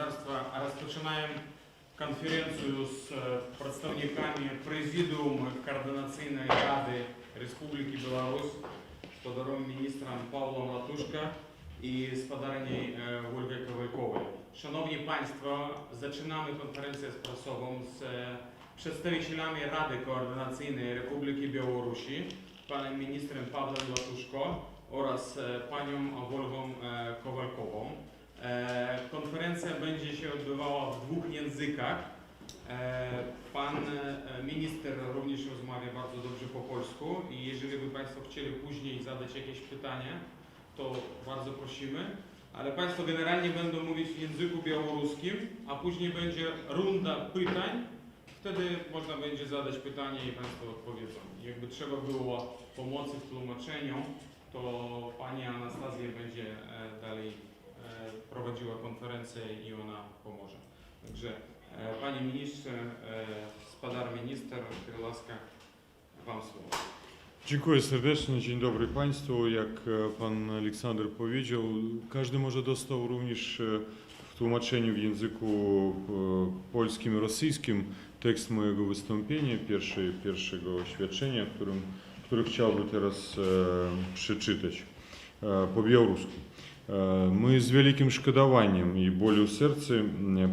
господарства розпочинаємо конференцію з представниками Президіуму Координаційної ради Республіки Білорусь з подаром міністром Павлом Латушко і з подаренням Ольгою Ковальковою. Шановні панство, zaczynamy konferencję prasową z przedstawicielami Rady Koordynacyjnej Republiki Białorusi, panem ministrem Pawłem Latuszko oraz panią Olgą Kowalkową. Konferencja będzie się odbywała w dwóch językach. Pan minister również rozmawia bardzo dobrze po polsku i jeżeli by Państwo chcieli później zadać jakieś pytania, to bardzo prosimy. Ale Państwo generalnie będą mówić w języku białoruskim, a później będzie runda pytań. Wtedy można będzie zadać pytanie i Państwo odpowiedzą. Jakby trzeba było pomocy w tłumaczeniu, to Pani Anastazja będzie dalej prowadziła konferencję i ona pomoże. Także Panie Ministrze, spadar minister, łaska, Wam słowo. Dziękuję serdecznie, dzień dobry Państwu. Jak Pan Aleksander powiedział, każdy może dostał również w tłumaczeniu w języku polskim i rosyjskim tekst mojego wystąpienia, pierwszego oświadczenia, które chciałbym teraz przeczytać po białorusku. Мы з вялікім шкадаваннем і болю ў сэрцы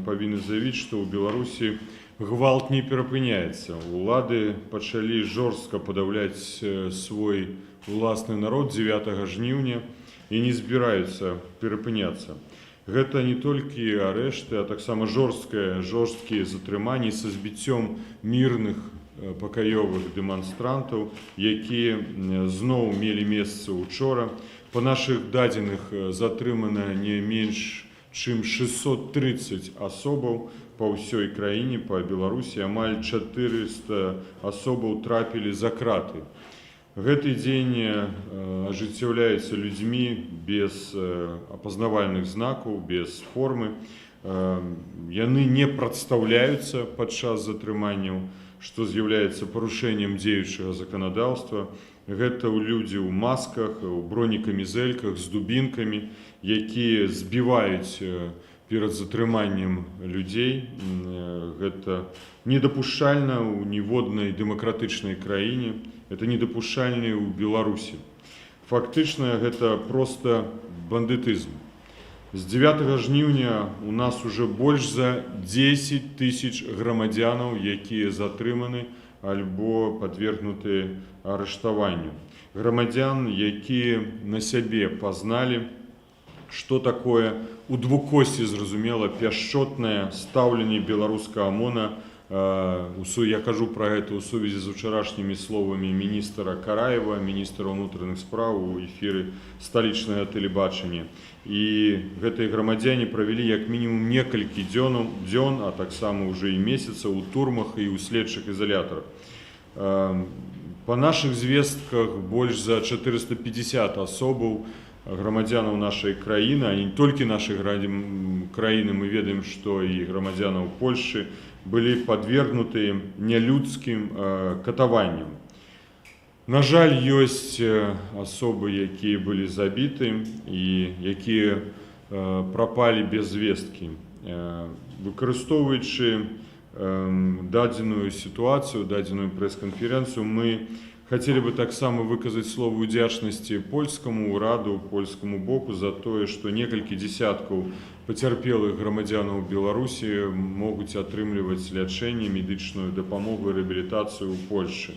павінны заявіць, што ў Беларусі гвалт не перапыняецца. Улады пачалі жорстка падаўляць свой уласны народ 9 жніўня і не збіраюцца перапыняцца. Гэта не толькі арэшты, а таксама жорсткія затрыманні са збіццём мірных пакаёвых дэманстрантаў, якія зноў мелі месца учора. По наших дадзеных затрымана не менш чым 630 асобаў па ўсёй краіне, па Беларусі амаль 400 асобаў трапілі за краты. Гэты дзень ажыццяўляецца людзьмі без апазнавальных знакаў, без формы. Яны не прадстаўляюцца падчас затрыманняў, што з'яўляецца парушэннем дзеючага заканадаўства. Гэта людзі ў масках, у бронекамізэльках з дубінкамі, якія збіваюць перад затрыманнем людзей. Гэта недапушчальна ў ніводнай дэмакратычнай краіне, гэта недапушчальна ў Беларусі. Фактычна гэта проста бандытызм. З 9 жніўня у нас уже больш за 10 тысяч грамадзянаў, якія затрыманы альбо падвергнуты арыштаванню. Грамадзян, якія на сябе пазналі, што такое у двукосці, зразумела, пяшчотнае стаўленне беларускага ОМОНа. Я кажу пра гэта ў сувязі з учарашнімі словамі міністра Караева, міністра ўнутраных спраў у эфіры сталічнага тэлебачання. І гэтыя грамадзяне правялі як мінімум некалькі дзён, а таксама ўжо і месяцаў у турмах і ў следчых ізалятарах. Па нашых звестках больш за 450 асобаў грамадзянаў нашай краіны, а не толькі нашай краіны, мы ведаем, што і грамадзянаў Польшчы былі падвергнуты нялюдскім катаванням. На жаль, ёсць асобы, якія былі забіты і якія прапалі без звесткі. Выкарыстоўваючы дадзеную сітуацыю, дадзеную прэс-канферэнцыю, мы хацелі бы таксама выказаць словы ўдзячнасці польскаму ўраду, польскаму боку за тое, што некалькі дзесяткаў пацярпелых грамадзянаў Беларусі могуць атрымліваць лячэнне, медычную дапамогу і рэабілітацыю ў Польшчы.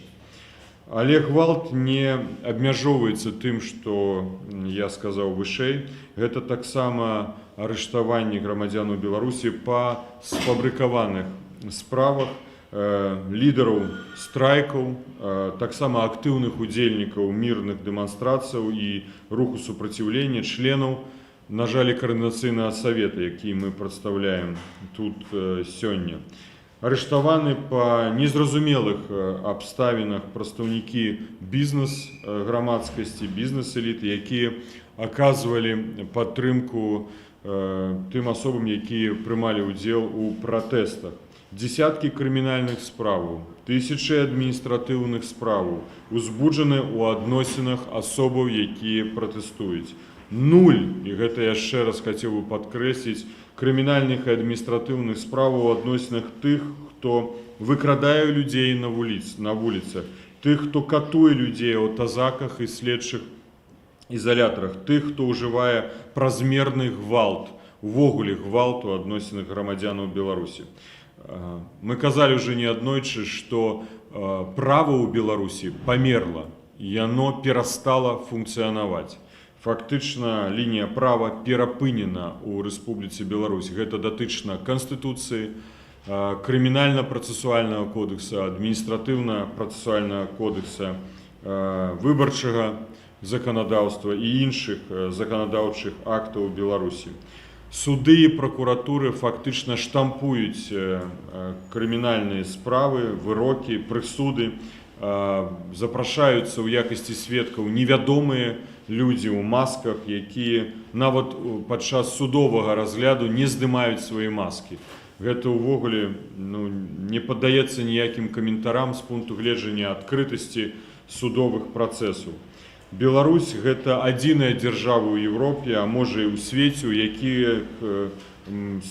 Але гвалт не абмяжоўваецца тым, што я сказаў вышэй. Гэта таксама арыштаванне грамадзянаў Беларусі па сфабрыкаваных справах, лідараў страйкаў, таксама актыўных удзельнікаў мірных дэманстрацыяў і руху супраціўлення, членаў, на жаль, Координаційнага савета, які мы прадстаўляем тут сёння. Арыштаваны па незразумелых абставінах прадстаўнікі бізнес-грамадскасці, бізнес-эліты, якія аказвалі падтрымку тым асобам, якія прымалі ўдзел у пратэстах. Дзесяткі крымінальных справаў, тысячы адміністратыўных справаў узбуджаны ў адносінах асобаў, якія пратэстуюць. 0, і гэта яшчэ раз хацеў бы падкрэсліць, крымінальных і адміністратыўных справаў у адносінах тых, хто выкрадае людзей на вуліцах, тых, хто катуе людзей у тазаках і следчых изоляторах, тых, хто ўжывае празмерны гвалт, увогуле гвалт у адносінах грамадзянаў Беларусі. Мы казалі ўжо неаднойчы, што права ў Беларусі памерла, яно перастала функцыянаваць. Фактычна лінія права перапынена ў Рэспубліцы Беларусь. Гэта датычна Канстытуцыі, крымінальна-працэсуальнага кодекса, адміністратыўна-працэсуальнага кодекса, выбарчага заканадаўства і іншых заканадаўчых актаў Беларусі. Суды і пракуратуры фактычна штампуюць крымінальныя справы, вырокі, прысуды, запрашаюцца ў якасці сведкаў невядомыя людзі ў масках, якія нават падчас судовага разгляду не здымаюць свае маскі. Гэта ўвогуле не паддаецца ніякім каментарам з пункту гледжання адкрытасці судовых працэсаў. Беларусь – гэта адзіная дзяржава ў Еўропе, а можа і ў свеце,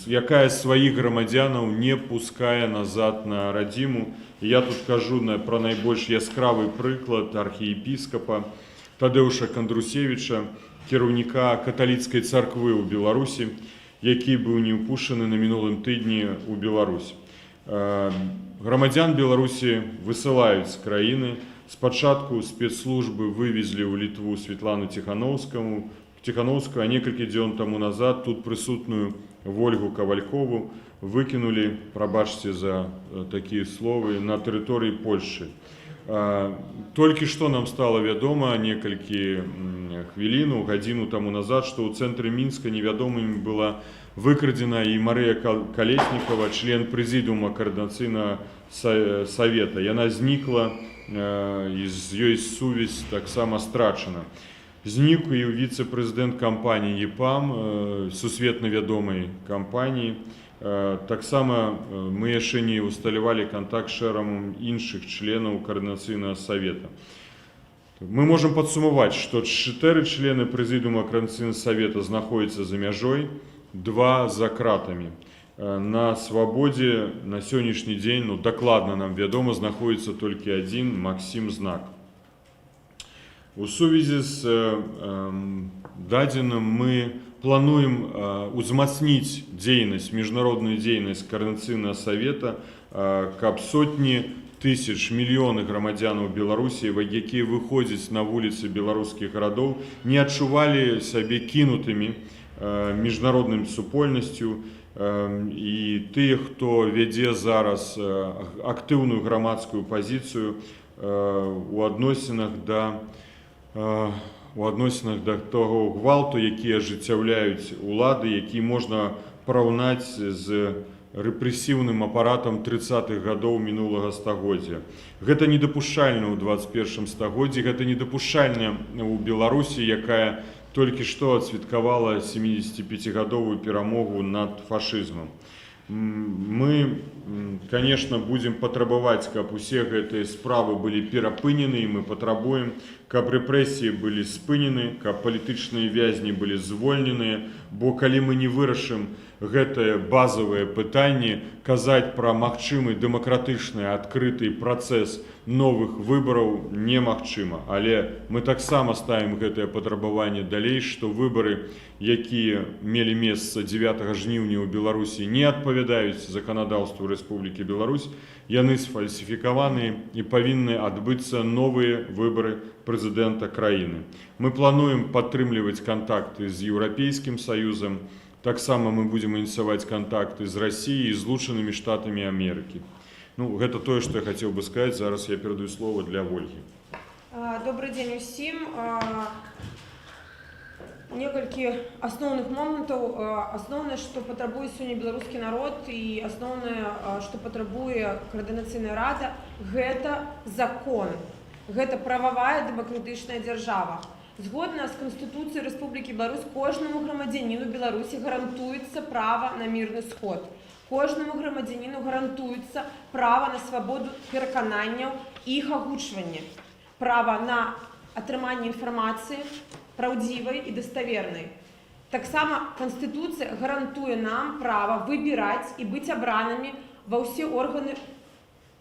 якая сваіх грамадзянаў не пускае назад на радзіму. Я тут кажу пра найбольш яскравы прыклад архіепіскапа Тадэуша Кандрусевіча, кіраўніка каталіцкай царквы ў Беларусі, які быў не ўпушчаны на мінулым тыдні ў Беларусь. Грамадзян Беларусі высылаюць з краіны. Спачатку спецслужбы вывезлі ў Літву Светлану Ціхановскую, а некалькі дзён таму назад тут прысутную Вольгу Кавалькову выкінулі, прабачце за такія словы, на тэрыторыі Польшчы. Толькі што нам стала вядома некалькі хвіліну, гадзіну таму назад, што ў цэнтры Мінска невядомымі была выкрадзена і Марыя Калеснікава, член прэзідыума Координацыйнага савета. Яна знікла, і з ёй сувязь таксама страчана. Знік і віцэ-прэзідэнт кампаніі ЕПАМ, сусветна вядомай кампаніі. Таксама мы яшчэ не усталявалі кантакт з шэрагам іншых членаў Координацыйнага савета. Мы можам падсумаваць, што 4 члены прэзідыума Координацыйнага савета знаходзяцца за мяжой, 2 за кратамі. На свабодзе на сённяшні дзень, дакладна нам вядома, знаходзіцца толькі адзін Максім Знак. У сувязі з дадзеным мы плануем узмацніць дзейнасць, міжнародную дзейнасць Координацыйнага савета, каб сотні тысяч, мільёны грамадзянаў Беларусі, якія выходзяць на вуліцы беларускіх гарадоў, не адчувалі сябе кінутымі міжнародным супольнасцю, і тыя, хто вядзе зараз актыўную грамадскую пазіцыю у адносінах да таго гвалту, які ажыццяўляюць улады, які можна параўнаць з рэпрэсіўным апаратам 30-х гадоў мінулага стагоддзя. Гэта недапушчальна ў 21 стагоддзі, гэта недапушчальна ў Беларусі, якая толькі што адсвяткавала 75-гадовую перамогу над фашызмам. Мы, конечно, будем патрабаваць, каб усе гэтыя справы былі перапынены, і мы патрабуем, каб рэпрэсіі былі спынены, каб палітычныя вязні былі звольненыя, бо калі мы не вырашым гэтае базавае пытанне, казаць пра магчымы дэмакратычны адкрыты працэс новых выбараў немагчыма. Але мы таксама ставім гэтае патрабаванне далей, што выбары, якія мелі месца 9 жніўня ў Беларусі, не адпавядаюць заканадаўству Рэспублікі Беларусь, яны сфальсіфікаваныя і павінны адбыцца новыя выбары прэзідэнта краіны. Мы плануем падтрымліваць кантакты з Еўрапейскім Саюзам, таксама мы будзем ініцыяваць кантакты з Расіяй і Злучанымі Штатамі Амерыкі. Гэта тое, што я хацеў бы сказаць. Зараз я перадаю слово для Вольгі. Добрый дзень усім. Некалькі асноўных момантаў. Асноўнае, што патрабуе сёння беларускі народ, і асноўнае, што патрабуе Координацыйная рада, гэта закон. Гэта прававая дэмакратычная дзяржава. Згодна з Канстытуцыяй Рэспублікі Беларусь, кожнаму грамадзяніну Беларусі гарантуецца права на мірны сход. Кожнаму грамадзяніну гарантуецца права на свабоду перакананняў і іх агучвання, права на атрыманне інфармацыі, праўдзівай і даставернай. Таксама Канстытуцыя гарантуе нам права выбіраць і быць абранымі ва ўсе органы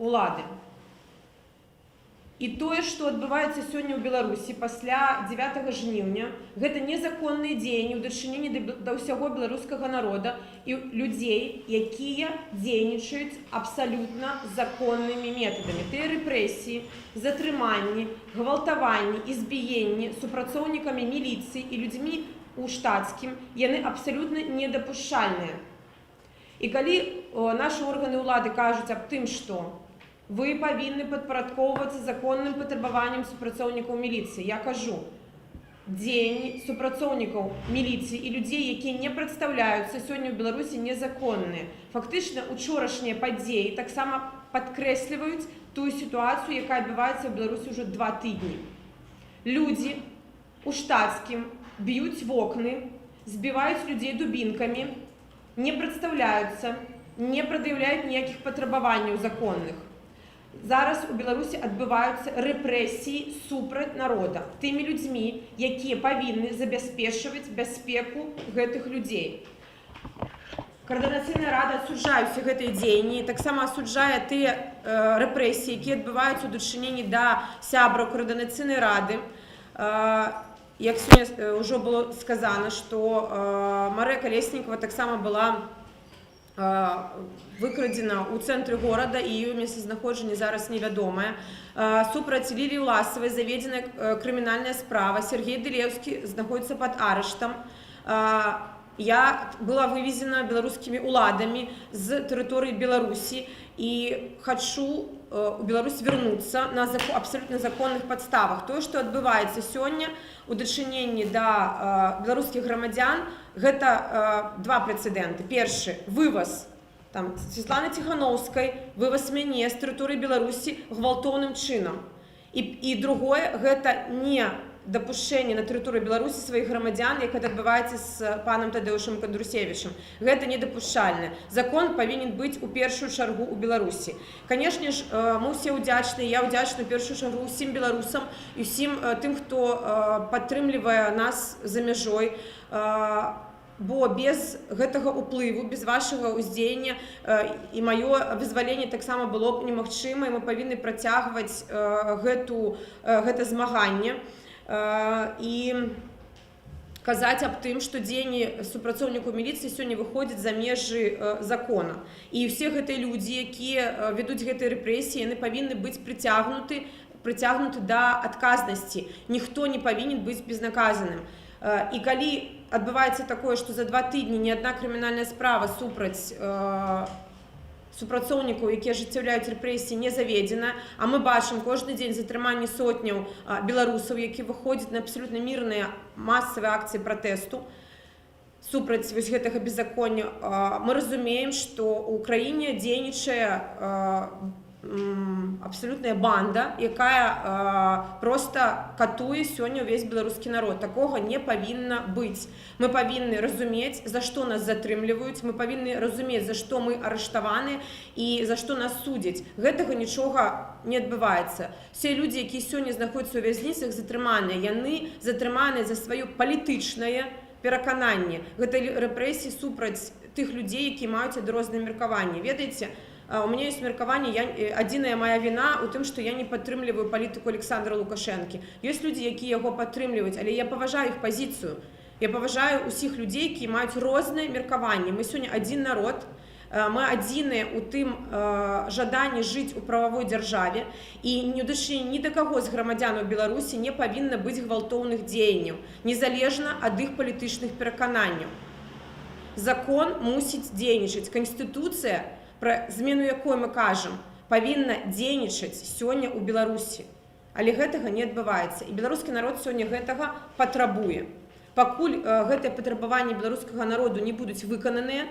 улады. І тое, што адбываецца сёння ў Беларусі пасля 9 жніўня, гэта незаконныя дзеянні ў дачыненні да ўсяго беларускага народа і людзей, якія дзейнічаюць абсалютна законнымі метадамі. Тыя рэпрэсіі, затрыманні, гвалтаванні, збіенні супрацоўнікамі міліцыі і людзьмі у штатскім, яны абсалютна недапушчальныя. І калі нашы органы ўлады кажуць аб тым, што вы павінны падпарадкоўвацца законным патрабаванням супрацоўнікаў міліцыі. Я кажу, дзеянні супрацоўнікаў міліцыі і людзей, якія не прадстаўляюцца сёння ў Беларусі, незаконныя. Фактычна, учорашнія падзеі таксама падкрэсліваюць тую сітуацыю, якая адбываецца ў Беларусі ўжо 2 тыдні. Людзі у штатскім б'юць вокны, збіваюць людзей дубінкамі, не прадстаўляюцца, не прад'яўляюць ніякіх патрабаванняў законных. Зараз у Беларусі адбываюцца рэпрэсіі супраць народа, тымі людзьмі, якія павінны забяспечваць бяспеку гэтых людзей. Координаційная рада асуджае ўсе гэтыя дзеянні, таксама асуджае тыя рэпрэсіі, якія адбываюцца ў дачыненні да сябраў координаційнай рады. Як сёння ўжо было сказана, што Марыя Калеснікова таксама была выкрадзена ў цэнтры горада і ее месцазнаходжанне зараз невядомае. Супраць Ліліі Ўласавай заведзена крымінальная справа. Сергей Дылеўскі знаходзіцца пад арыштам. Я была вывезена беларускімі ўладамі з тэрыторыі Беларусі і хачу у Беларусь вярнуцца на абсалютна законных падставах. Тое, што адбываецца сёння у дачыненні да беларускіх грамадзян, гэта 2 прэцэдэнты. Першы вываз Святланы Ціхановскай, вываз мяне з тэрыторыі Беларусі гвалтоўным чынам. І другое, гэта не дапушчэнне на тэрыторыі Беларусі сваіх грамадзян, як гэта адбываецца з панам Тадеушам Кандрусевічам. Гэта недапушчальна. Закон павінен быць у першую чаргу ў Беларусі. Канешне ж, мы ўсе ўдзячныя, я ўдзячна ў першую чаргу ўсім беларусам і ўсім тым, хто падтрымлівае нас за мяжой, бо без гэтага ўплыву, без вашага ўздзеяння і маё вызваленне таксама было б немагчыма, і мы павінны працягваць гэта змаганне і казаць аб тым, што дзеянні супрацоўнікаў міліцыі сёння выходзяць за межы закона. І ўсе гэтыя людзі, якія вядуць гэтыя рэпрэсіі, яны павінны быць прыцягнуты да адказнасці. Ніхто не павінен быць безнаказаным. І калі адбываецца такое, што за 2 тыдні ні адна крымінальная справа супраць супрацоўнікаў, якія ажыццяўляюць рэпрэсіі, не заведзена, а мы бачым кожны дзень затрыманне сотняў беларусаў, які выходзяць на абсалютна мірныя масавыя акцыі пратэсту супраць гэтага беззаконня, мы разумеем, што ў краіне дзейнічае абсалютная банда, якая проста катуе сёння ўвесь беларускі народ. Такога не павінна быць. Мы павінны разумець, за што нас затрымліваюць, мы павінны разумець, за што мы арыштаваны і за што нас судзяць. Гэтага нічога не адбываецца. Все людзі, якія сёння знаходзяцца ў вязніцах, затрыманыя, яны затрыманыя за сваё палітычнае перакананне. Гэта рэпрэсіі супраць тых людзей, якія маюць розныя меркаванні. Ведаеце, у меня есть меркаванне, адзіная моя вина у тым, што я не падтрымліваю палітыку Александра Лукашэнкі. Ёсць людзі, якія яго падтрымліваюць, але я паважаю іх пазіцыю. Я паважаю ўсіх людзей, якія маюць розныя меркаванні. Мы сёння адзін народ, мы адзіныя у тым жаданні жыць у прававой дзяржаве, і ні да каго з грамадзянаў Беларусі не павінна быць гвалтоўных дзеянняў, незалежна ад іх палітычных перакананняў. Закон мусіць дзейнічаць. Канстытуцыя, пра змену якой мы кажам, павінна дзейнічаць сёння ў Беларусі. Але гэтага не адбываецца. І беларускі народ сёння гэтага патрабуе. Пакуль гэтыя патрабаванні беларускага народу не будуць выкананыя,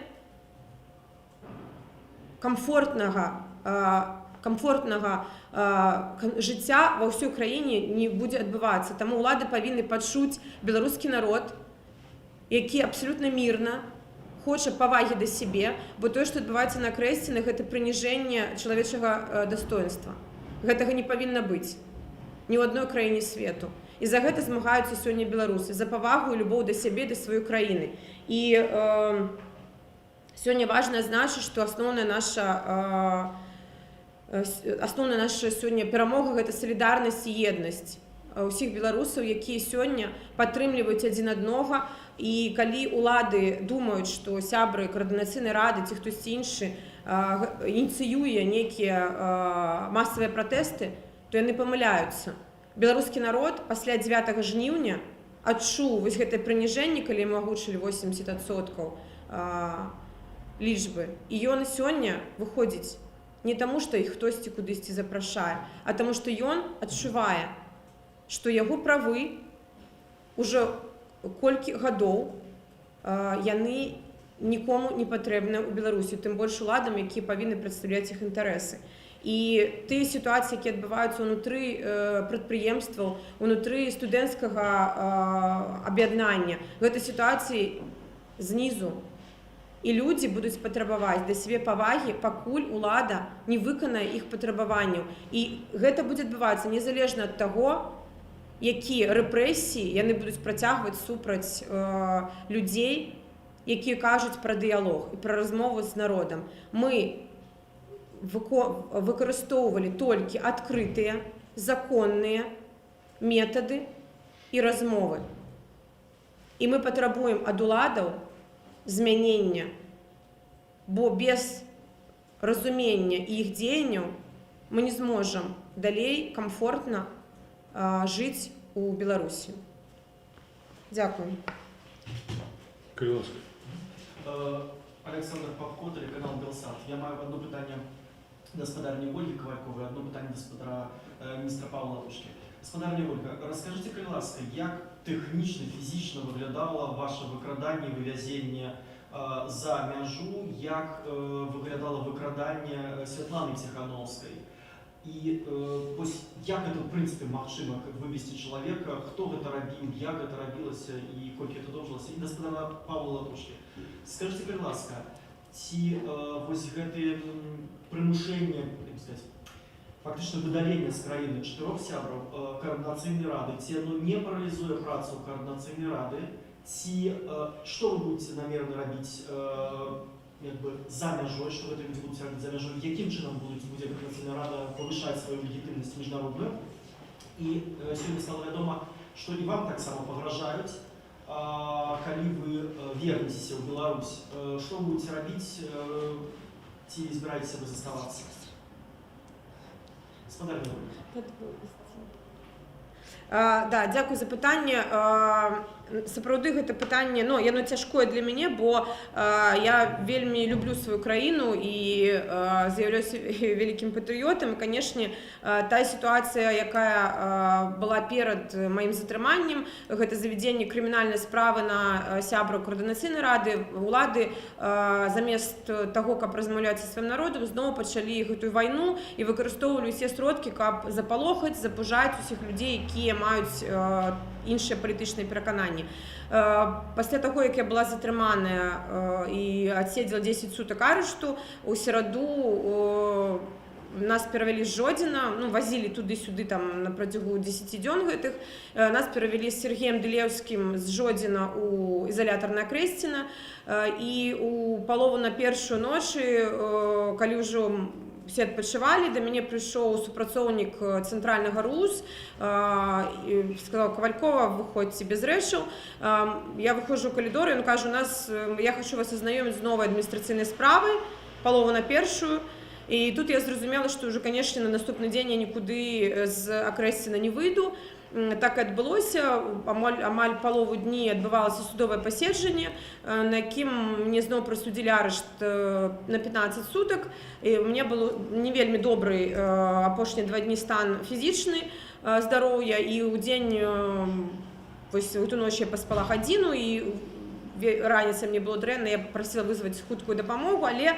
камфортнага жыцця ва ўсёй краіне не будзе адбывацца. Таму ўлады павінны пачуць беларускі народ, які абсалютна мірна хоча павагі да сябе, бо тое, што адбываецца на крэсцінах, гэта прыніжэнне чалавечага дастоинства. Гэтага не павінна быць ні ў адной краіне свету. І за гэта змагаюцца сёння беларусы, за павагу і любоў да сябе, да сваёй краіны. І сёння важна адзначыць, што асноўная наша сёння перамога – гэта салідарнасць і еднасць усіх беларусаў, якія сёння падтрымліваюць адзін аднога. І калі ўлады думаюць, што сябры Каардынацыйнай рады ці хтосьці іншы ініцыюе нейкія масавыя пратэсты, то яны памыляюцца. Беларускі народ пасля 9 жніўня адчуў вось гэтае прыніжэнне, калі ему агучылі 80% лічбы. І ён сёння выходзіць не таму, што іх хтосьці кудысьці запрашае, а таму, што ён адчувае, што яго правы ўжо колькі гадоў яны нікому не патрэбныя ў Беларусі, тым больш уладам, якія павінны прадстаўляць іх інтарэсы. І тыя сітуацыі, якія адбываюцца ўнутры прадпрыемстваў, унутры студэнцкага аб'яднання, гэта сітуацыі знізу. І людзі будуць патрабаваць да сябе павагі, пакуль улада не выканае іх патрабаванняў. І гэта будзе адбывацца незалежна ад таго, якія рэпрэсіі яны будуць працягваць супраць людзей, якія кажуць пра дыялог і пра размову з народам. Мы выкарыстоўвалі толькі адкрытыя, законныя метады і размовы. І мы патрабуем ад уладаў змянення, бо без разумення іх дзеянняў мы не зможам далей камфортна жыць у Беларусі. Дякую. Александр Павко, телеканал Белсат. Я маю одно питання господарні Ольги Ковалькової, одно питання господара міністра Павла Латушки. Господарня Ольга, розкажіть, будь ласка, як технічно, фізично виглядало ваше викрадання і вивезення за мяжу, як виглядало викрадання Світлани Тихановської? І ось як це, в принципі, магчыма вывести чалавека, хто гэта рабіў, як гэта рабілася і колькі это доўжылася? І гаспадара Павла Латушкі, скажыце, будь ласка, ці вось гэтае прымушэнне, фактычна выдаленне з краіны 4 сябраў Каардынацыйнай рады, ці оно не паралізуе працу Каардынацыйнай рады, ці што вы будете намерены рабіць за мяжой, что это люди будут робити за мяжой, яким чином буде Каардынацыйная рада повышать свою легитимность международную. И сегодня стало ведомо, что и вам так само погрожают, коли вы вернетесь в Беларусь. Что вы будете робить, ці избираетесь вы заставаться? Господарня Ольга. Да, дзякуй за пытанне. Сапраўды гэта пытанне, яно цяжкое для мяне, бо я вельмі люблю сваю краіну і з'яўляюся вялікім патрыётам. І, канешне, тая сітуацыя, якая была перад маім затрыманнем, гэта завядзенне крымінальнай справы на сябраў Каардынацыйнай рады, улады замест таго, каб размаўляць са сваім народам, зноў пачалі гэтую вайну і выкарыстоўвалі ўсе сродкі, каб запалохаць, запужаць усіх людзей, якія маюць іншыя палітычныя перакананні. Пасля таго, як я была затрыманая і адседзела 10 сутак арышту, у сераду нас перавялі з Жодзіна, вазілі туды-сюды на працягу 10 дзён гэтых. Нас перавялі з Сергеем Дылеўскім з Жодзіна у ізалятар на Крэсціна. І у палову на першую ночы, калі ўжо все адпачывалі, да мяне прыйшоў супрацоўнік цэнтральнага РУС, сказаў: Ковалькова, выходзьце без рэчаў. Я выходжу ў калідор, ён кажа: я хочу вас азнаёміць з новай адміністрацыйнай справай, палову на першую. І тут я зразумела, што ўжо, канешне, на наступны дзень я нікуды з Акрэсціна не выйду. Так і адбылося. Амаль палову дні адбывалася судовае паседжанне, на якім мне зноў прысудзілі арышт на 15 сутак. І мне было не вельмі добры апошнія 2 дні стан фізічны здароўя. І ў дзень, вось у ту ноч я паспала гадзіну, і раніцай мне было дрэнна, я папрасіла вызваць хуткую дапамогу, але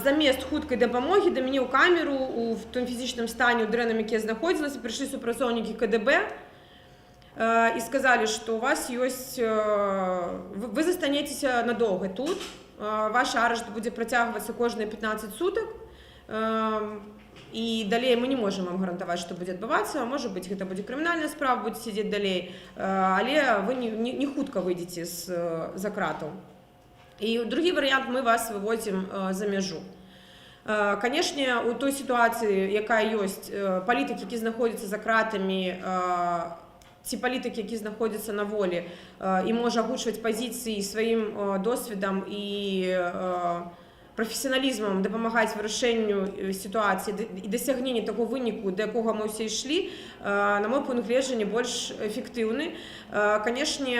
замест хуткай дапамогі да мяне ў камеру у том фізічным стане, у дрэнным, які я знаходзілася, прыйшлі супрацоўнікі КДБ і сказалі, што у вас ёсць, вы застанецеся надоўга тут, ваш арышт будзе працягвацца кожныя 15 сутак. і далей мы не можам вам гарантаваць, што будзе адбывацца, можа быць гэта будзе крымінальная справа, будзе сядзець далей, але вы не хутка выйдзеце з-за кратаў. І другі варыянт, мы вас вывозім за мяжу. Канешне, у той сітуацыі, якая ёсць, палітык, які знаходзіцца за кратамі, ці палітык, які знаходзіцца на волі і можа агучваць пазіцыі сваім досведам і прафесіяналізмам дапамагаць вырашэнню сітуацыі і дасягненню таго выніку, да якога мы ўсе ішлі, на мой пункт гледжання, больш эфектыўны. Канешне,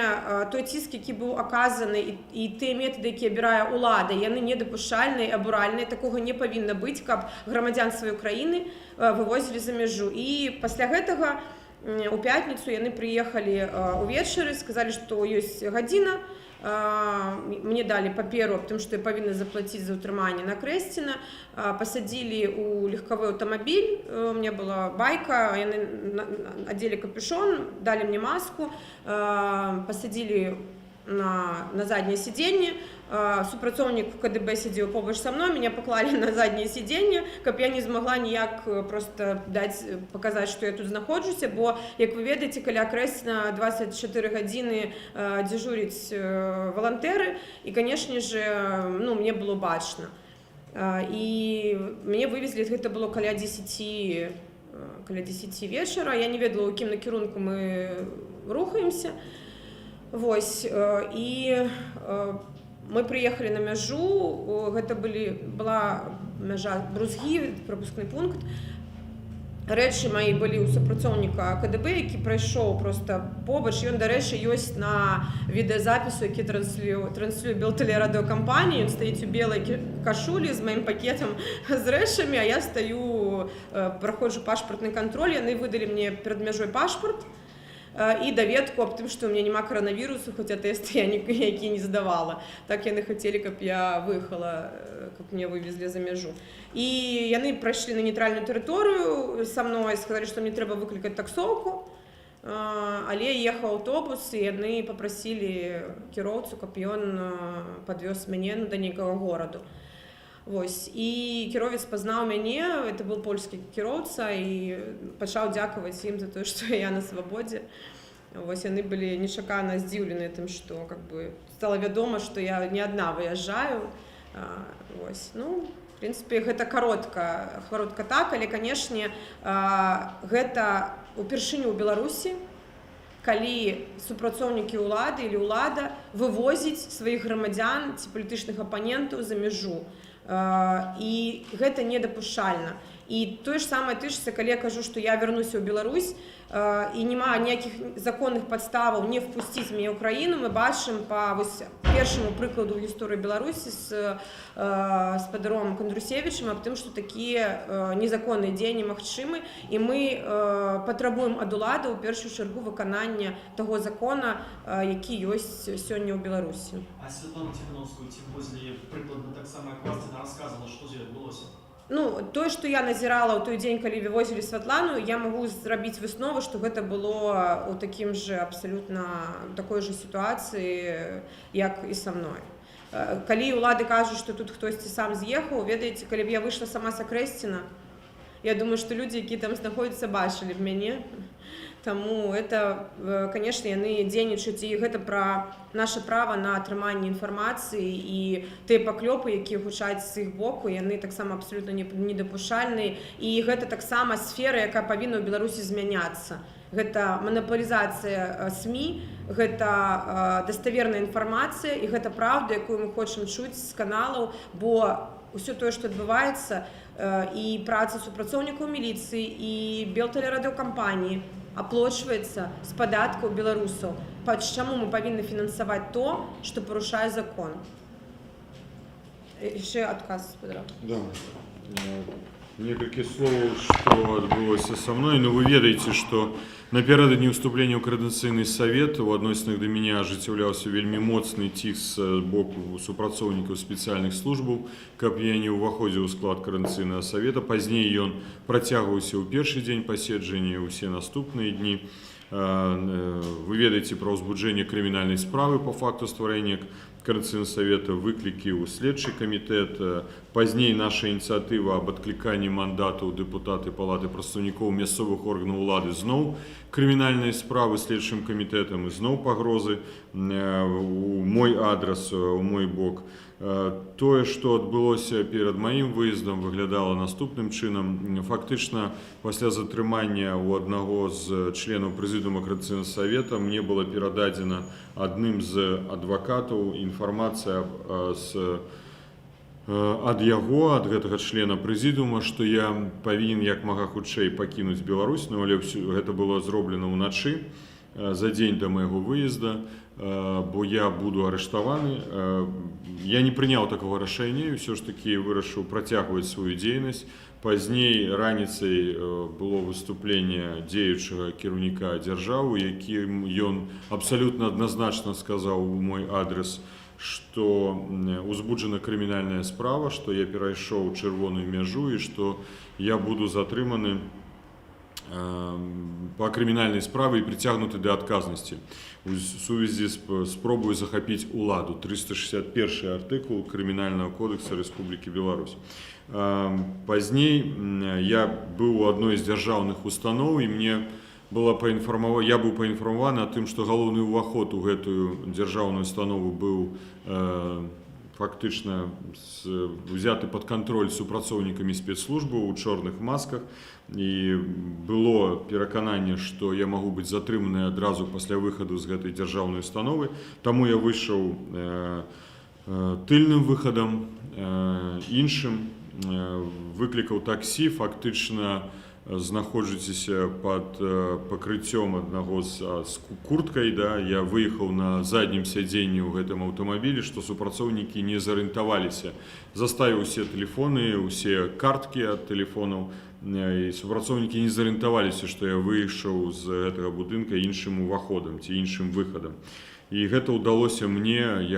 той ціск, які быў аказаны, і тыя метады, якія абірае ўлада, яны недапушчальныя, абуральныя, такога не павінна быць, каб грамадзян сваёй краіны вывозілі за мяжу. І пасля гэтага у пятніцу яны прыехалі увечары, сказалі, што ёсць гадзіна, мне далі паперу аб тым, што я павінна заплаціць за ўтрыманне на Крэсціна, пасадзілі ў легкавы аўтамабіль, у меня была байка, яны адзелі капюшон, далі мне маску, пасадзілі на задняе сиденье, супрацоўнік КДБ сидзеў побач са мной, меня паклалі на задняе сиденье, каб я не змагла ніяк просто паказаць, што я тут знаходжуся, бо, як вы ведаеце, каля Крэсціна 24 гадзіны дзяжуряць валантэры, і, канешне же, мне было бачна. І мяне вывезлі, гэта было каля 10 вечара, я не ведала, у якім накірунку мы рухаемся. Вось, і мы прыехалі на мяжу, гэта была мяжа Брузгі, прапускны пункт. Рэчы маі былі ў супрацоўніка КДБ, які прайшоў проста побач, ён, дарэчы, ёсць на відэазапісу, які транслюе Белтэлерадыёкампанія, ён стаіць у белай кашулі з маім пакетам з рэчамі, а я стаю, праходжу пашпартны кантроль, яны выдалі мне перад мяжой пашпарт, і даведку аб тым, што ў мяне няма каранавірусу, хоця тэсты я які не задавала. Так яны хацелі, каб я выехала, каб мне вывезлі за мяжу. І яны прайшлі на нейтральную тэрыторыю са мной, сказалі, што мне трэба выклікаць таксоўку, але ехаў аўтобус, і яны папрасілі кіроўцу, каб ён падвёз мяне да нейкага гораду. Вось, і кіровец пазнаў мяне, это быў польскі кіроўца, і пачаў дзякаваць ім за тое, што я на свабодзе. Вось, яны былі нечакана здзіўленыя тым, што стала вядома, што я не адна выязджаю. Вось, в прынцыпе, гэта каротка так, але, канешне, гэта упершыню ў Беларусі, калі супрацоўнікі ўлады или ўлада вывозіць сваіх грамадзян ці палітычных апанентаў за мяжу. І гэта недапушчальна. І тое ж самае тычыцца, калі я кажу, што я вярнуся ў Беларусь, і няма ніякіх законных падставаў не впусціць мяне ў краіну, мы бачым па першаму прыкладу ў гісторыі Беларусі з спадаром Кандрусевічам аб тым, што такія незаконныя дзеянні магчымы, і мы патрабуем ад улады ў першую чаргу выканання таго закона, які ёсць сёння ў Беларусі. А Святлану Тихановскую ці возле прыкладна так само, як Квасціна расказала, што з ёй адбылося? Тое, што я назірала ў той дзень, калі вывозілі Святлану, я магу зрабіць выснову, што гэта было ў такім же абсалютна такой же сітуацыі, як і са мной. Калі ўлады кажуць, што тут хтосьці сам з'ехаў, ведаеце, калі б я выйшла сама са Крэсціна, я думаю, што людзі, які там знаходзяцца, бачылі б мяне. Таму это, канешне, яны дзейнічаюць, і гэта пра наше права на атрыманне інфармацыі, і тыя паклёпы, якія гучаць з іх боку, яны таксама абсалютна недапушчальныя, і гэта таксама сфера, якая павінна ў Беларусі змяняцца. Гэта манапалізацыя СМІ, гэта даставерная інфармацыя, і гэта праўда, якую мы хочам чуць з каналаў, бо ўсё тое, што адбываецца, і праца супрацоўнікаў міліцыі, і Белтэлерадыёкампаніі, аплачваецца з падаткаў беларусаў. Чаму мы павінны фінансаваць то, што парушае закон? Яшчэ адказ, спадар. Да. Некалькі словаў, што адбылося са мной. Вы ведаеце, што напярэдадні ўступлення ў Коордынацыйны савет у адносінах да мяне ажыццяўляўся вельмі моцны ціск з боку супрацоўнікаў спецыяльных службаў, каб я не ўваходзіў у склад Коордынацыйнага савета. Пазней ён працягваўся ў першы дзень паседжання, ўсе наступныя дні. Вы ведаеце пра ўзбуджэнне крымінальнай справы по факту стварэння Координаційного совета, выклікі ў следчы камітэт. Пазней наша ініцыятыва об адкліканні мандату дэпутаты Палаты прадстаўнікоў мясцовых органаў улады зноў крымінальнай справы следчым камітэтам і зноў пагрозы у мой адрес, у мой бок. Тое, што адбылося перад маім выездам, выглядала наступным чынам. Фактычна, пасля затрымання у аднаго з членаў прэзідыума Координаційнага совета мне была перададзена адным з адвакатаў інфармацыя ад яго, ад гэтага члена прэзідыума, што я павінен як мага хутчэй пакінуць Беларусь, але гэта было зроблена ўначы за дзень да майго выезда, бо я буду арыштаваны. Я не прыняў такого рашэння і ўсё ж такі вырашыў працягваць сваю дзейнасць. Пазней раніцай было выступленне дзеючага кіраўніка дзяржавы, якім ён абсалютна адназначна сказаў у мой адрес, што узбуджана крымінальная справа, што я перайшоў чырвоную мяжу і што я буду затрыманы по крымінальнай справе і прыцягнуты да адказнасці у сувязі з спробай захапіць уладу. 361 артыкул Крымінальнага кодекса Рэспублікі Беларусь. Пазней я быў у адной з дзяржаўных устаноў і я быў паінфармаваны о тым, што галоўны ўваход у гэтую дзяржаўную установу быў фактычна узяты пад кантроль супрацоўнікамі спецслужбы ў чорных масках, і было перакананне, што я магу быць затрыманы адразу пасля выхаду з гэтай дзяржаўнай установы. Таму я выйшаў тыльным выхадам, іншым, выклікаў таксі, фактычна знаходжуцеся пад пакрыццём аднаго з курткай. Я выехаў на заднім сядзенні ў гэтым аўтамабілі, што супрацоўнікі не зарыентаваліся. Заставіў усе тэлефоны, усе карткі ад тэлефонаў, і супрацоўнікі не зарыентаваліся, што я выйшаў з гэтага будынка іншым уваходам ці іншым выхадам. І гэта ўдалося мне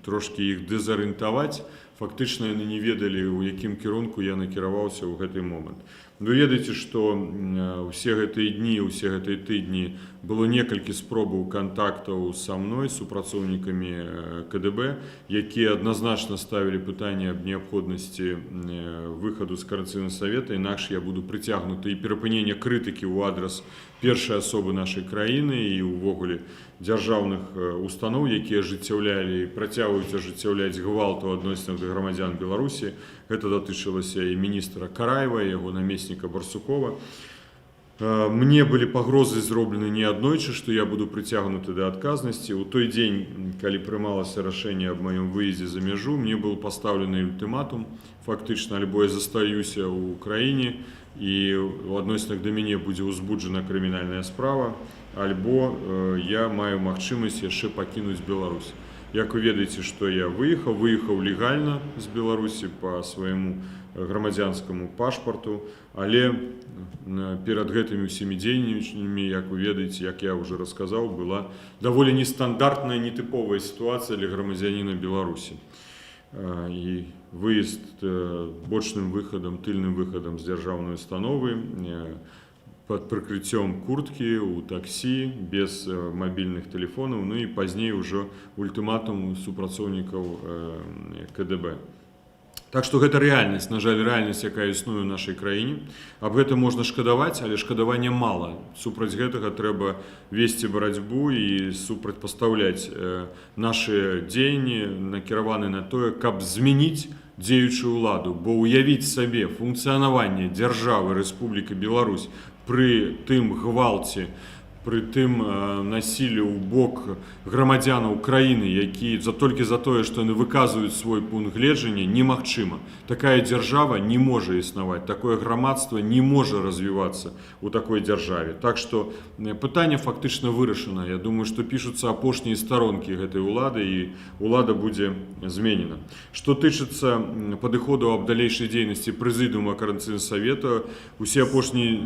трошкі іх дэзарыентаваць. Фактычна яны не ведалі, у якім кірунку я накіраваўся ў гэты момант. Вы ведаеце, што ўсе гэтыя дні, усе гэтыя тыдні было некалькі спробаў кантактаў са мной, з супрацоўнікамі КДБ, якія адназначна ставілі пытанне аб неабходнасці выхаду з Координаційнага совета, інакш я буду прыцягнуты, і перапынення крытыкі ў адрас першай асобы нашай краіны і ўвогуле дзяржаўных устаноў, якія ажыццяўлялі і працягваюць ажыццяўляць гвалт у адносінах да грамадзян Беларусі. Гэта датычылася і міністра Караева, і яго намесніка Барсукова. Мне былі пагрозы зроблены не аднойчы, што я буду прыцягнуты да адказнасці. У той дзень, калі прымалася рашэнне аб маім выездзе за мяжу, мне быў пастаўлены ультыматум, фактычна, альбо я застаюся ў краіне і у адносінах да мяне будзе ўзбуджана крымінальная справа, альбо я маю магчымасць яшчэ пакінуць Беларусь. Як вы ведаеце, што я выехаў легальна з Беларусі па свайму грамадзянскаму пашпарту, але перад гэтымі ўсімі дзеяннямі, як вы ведаеце, як я ўжо расказаў, была даволі нестандартная, нетыповая сітуацыя для грамадзяніна Беларусі. І выезд бочным выхадам, тыльным выхадам з дзяржаўнай установы пад прыкрыццём курткі, у таксі, без мабільных тэлефонаў, і пазней ужо ультыматум супрацоўнікаў КДБ. Так што гэта рэальнасць, на жаль, рэальнасць, якая існуе ў нашай краіне. Аб гэтым можна шкадаваць, але шкадавання мала. Супраць гэтага трэба весці барацьбу і супрацьпастаўляць нашы дзеянні, накіраваны на тое, каб змяніць дзеючую ўладу. Бо уявіць сабе функцыянаванне дзяржавы Рэспубліка Беларусь пры тым гвалце, пры тым насіллі ў бок грамадзянаў краіны, які толькі за тое, што яны выказваюць свой пункт гледжання, немагчыма. Такая дзяржава не можа існаваць, такое грамадства не можа развівацца ў такой дзяржаве. Так што пытанне фактычна вырашана. Я думаю, што пішуцца апошнія старонкі гэтай улады, і улада будзе зменена. Што тычыцца падыходу аб далейшай дзейнасці прэзідыума Координаційнага совета, усе апошнія...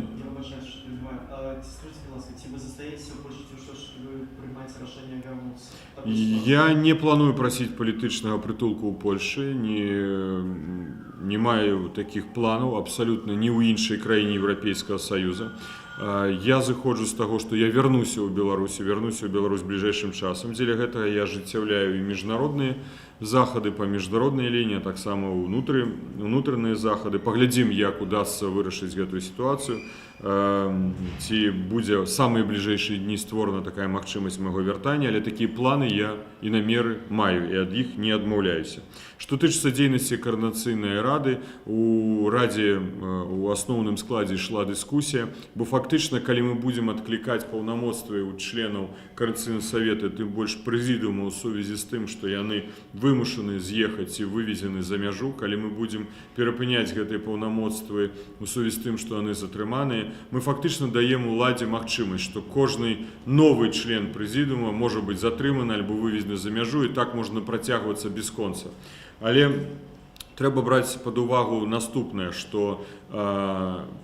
Я не планую прасіць палітычнага прытулку ў Польшы, не маю такіх планаў абсалютна ні ў іншай краіне Еўрапейскага Саюза. Я зыходжу з таго, што я вернуся ў Беларусь бліжэйшым часам. Дзеля гэтага я ажыццяўляю і міжнародныя захады па міжнароднай лініі, а таксама унутраныя захады. Паглядзім, як удасца вырашыць гэтую сітуацыю. Ці будзе самыя бліжэйшыя дні створана такая магчымасць майго вяртання, але такія планы я і намеры маю, і ад іх не адмаўляюся. Што тычыцца дзейнасці каардынацыйнай рады, у радзе у асноўным складзе ішла дыскусія, бо фактычна, калі мы будзем адклікаць паўнамоцтвы ў членаў Координацыйнага савета, тым больш прэзідыума ў сувязі з тым, што яны вымушаны з'ехаць і вывезены за мяжу, калі мы будзем перапыняць гэтыя паўнамоцтвы ў сувязі з тым, што яны затрыманыя, мы фактычна даем уладзе магчымасць, што кожны новы член прэзідыума можа быць затрыманы альбо вывезены за мяжу, і так можна працягвацца бясконца. Але трэба браць пад увагу наступнае, што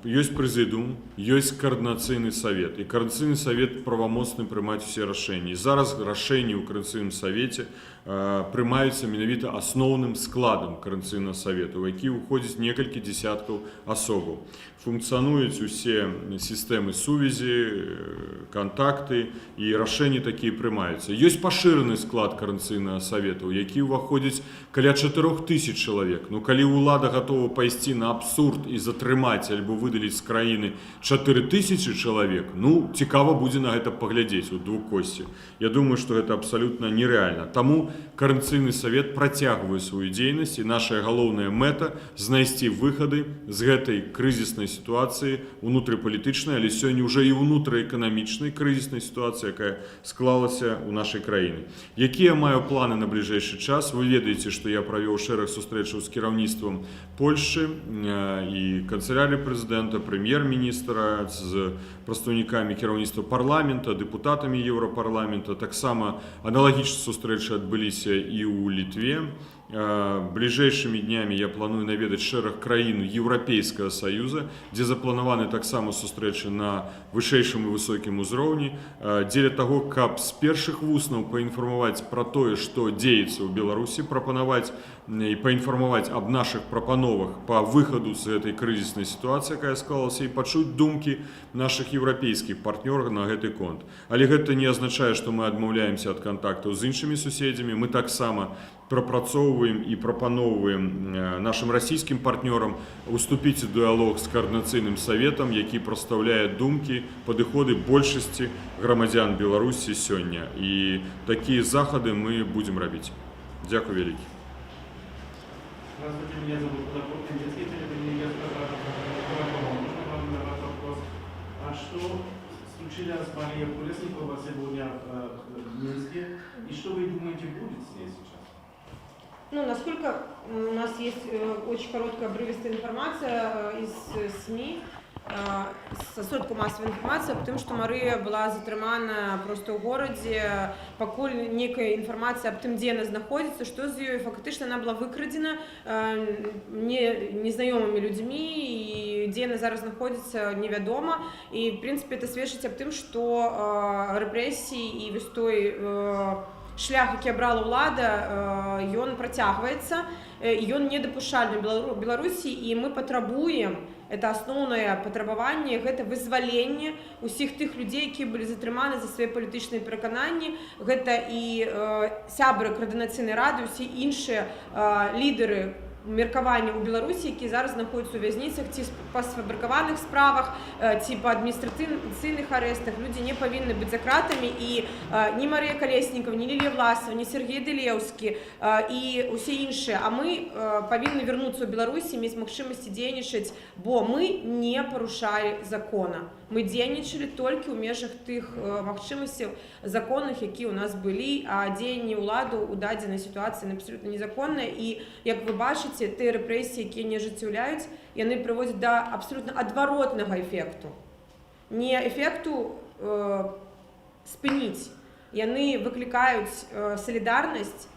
ёсць прэзідыум, ёсць каардынацыйны савет, і каардынацыйны савет правамоцны прымаць усе рашэнні. І зараз рашэнні ў каардынацыйным савеце прымаюцца менавіта асноўным складам каардынацыйнага савета, у які ўходзіць некалькі дзесяткаў асобаў. Функцыянуюць усе сістэмы сувязі, кантакты, і рашэнні такія прымаюцца. Ёсць пашыраны склад каардынацыйнага савета, у які ўваходзіць каля 4000 чалавек. Ну, калі ўлада гатова пайсці на абсурд і затрымаць альбо выдаліць з краіны 4000 чалавек, ну, цікава будзе на гэта паглядзець у двухкосці. Я думаю, што гэта абсалютна нерэальна. Таму Координацыйны савет працягвае сваю дзейнасць, і наша галоўная мэта знайсці выхады з гэтай крызіснай сітуацыі унутрыпалітычнай, але сёння ўжо і унутраэканамічнай крызіснай сітуацыі, якая склалася ў нашай краіне. Якія маю планы на бліжэйшы час? Вы ведаеце, што я правёў шэраг сустрэчаў з кіраўніцтвам Польшчы і канцелярыі прэзідэнта, прэм'ер-міністра, з прадстаўнікамі кіраўніцтва парламента, дэпутатамі Еўрапарламента. Таксама аналагічныя сустрэчы адбыліся і ў Літве. Бліжэйшымі днямі я планую наведаць шэраг краін Еўрапейскага саюза, дзе запланаваны таксама сустрэчы на вышэйшым і высокім узроўні, дзеля таго, каб з першых вуснаў паінфармаваць пра тое, што дзеецца ў Беларусі, прапанаваць і паінфармаваць аб нашых прапановах па выхаду з гэтай крызіснай сітуацыі, якая склалася, і пачуць думкі нашых еўрапейскіх партнёраў на гэты конт. Але гэта не азначае, што мы адмаўляемся ад кантактаў з іншымі суседзямі. Мы таксама прапрацоўваем і прапаноўваем нашым расійскім партнёрам уступіць у дыялог з Координацыйным саветам, які прадстаўляе думкі, падыходы большасці грамадзян Беларусі сёння. І такія захады мы будзем рабіць. Дзякуй вялікі. Здравствуйте, меня зовут Кудаков, детский телевизор. Можно вам задать вопрос? А что случилось с Марией Колесниковой сегодня в Минске? И что вы думаете будет с ней сейчас? Ну, насколько у нас есть очень короткая обрывистая информация из СМИ, со сродку массовой информации, потому что Мария была затрымана просто ў горадзе, пакуль некая інфармацыя аб тым, дзе яна знаходзіцца, што з ёй, фактычна она была выкрадзена незнаёмымі людзьмі, і дзе яна зараз знаходзіцца, невядома. І, в прынцыпе, это сведчыць аб тым, што рэпрэсіі і вось той шлях, які абрала ўлада, ён працягваецца, ён недапушчальны ў Беларусі, і мы патрабуем, это асноўнае патрабаванне, гэта вызваленне усіх тых людзей, якія былі затрыманы за свае палітычныя перакананні. Гэта і сябры Координацыйнай рады, усе іншыя лідары меркавання ў Беларусі, якія зараз знаходзяцца ў вязніцах, ці па сфабрыкаваных справах, ці па адміністрацыйных арэстах. Людзі не павінны быць за кратамі, і ні Марія Калеснікова, ні Лілія Власова, ні Сергей Дэлеўскі і усе іншыя. А мы павінны вярнуцца ў Беларусі, мець магчымасці дзейнічаць, бо мы не парушалі закона. Мы дзейнічалі толькі ў межах тых магчымасцяў законных, якія ў нас былі, а дзеянне ўладу ў дадзенай сітуацыі абсалютна незаконнае. І, як вы бачыце, тыя рэпрэсіі, якія не ажыццяўляюць, яны прыводзяць да абсалютна адваротнага эфекту. Не эфекту спыніць. Яны выклікаюць салідарнасць,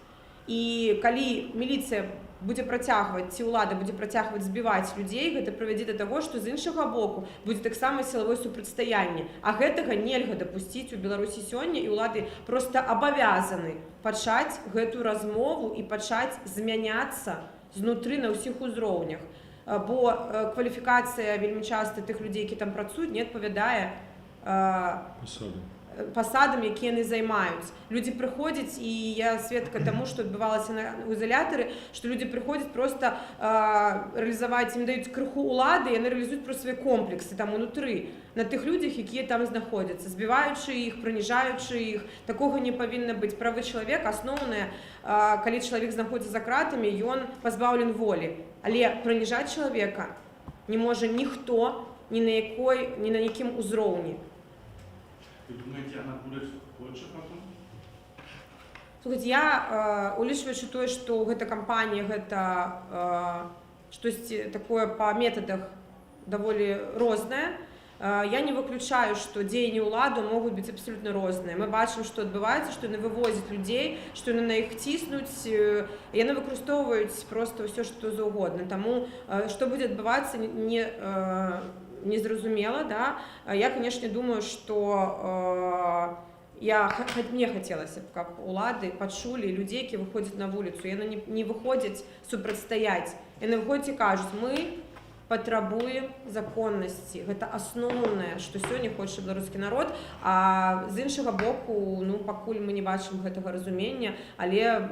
і калі міліцыя будзе працягваць, ці ўлада будзе працягваць збіваць людзей, гэта прывядзе да таго, што з іншага боку будзе таксама сілавое супрацьстаянне. А гэтага нельга дапусціць у Беларусі сёння, і ўлады проста абавязаны пачаць гэту размову і пачаць змяняцца знутры на ўсіх узроўнях. бо кваліфікація вельмі часта тих людей, які там працюють, не відповідає Посади. посадам, які яны займаюць. Людзі прыходзяць, і я сведка таму, што адбывалася ў ізалятары, што людзі прыходзяць проста рэалізаваць, ім даюць крыху ўлады, яны рэалізуюць про свае комплексы там унутры, на тых людзях, якія там знаходзяцца, збіваючы іх, прыніжаючы іх. Такога не павінна быць. Правы чалавека асноўнае, калі чалавек знаходзіцца за кратамі, ён пазбаўлен волі. Але прыніжаць чалавека не можа ніхто, ні на якім узроўні. Вы думаете, она будет больше потом? Слухайте, я улічваючы тое, што гэта кампанія, гэта штосьці такое па метадах даволі рознае, я не выключаю, што дзеянні ўладу могуць быць абсалютна розныя. Мы бачым, што адбываецца, што яны вывозяць людзей, што яны на іх ціснуць, яны выкарыстоўваюць проста ўсё, што заўгодна. Таму, што будзе адбывацца, незразумела, да. Я, конечно, думаю, что мне хотелось, каб улады пачулі людзей, які выходзяць на вуліцу. Яны не выходзяць супрацьстаяць. Яны выходзяць і кажуць: мы патрабуем законнасці. Гэта асноўнае, што сёння хоча беларускі народ. А з іншага боку, пакуль мы не бачым гэтага разумення, але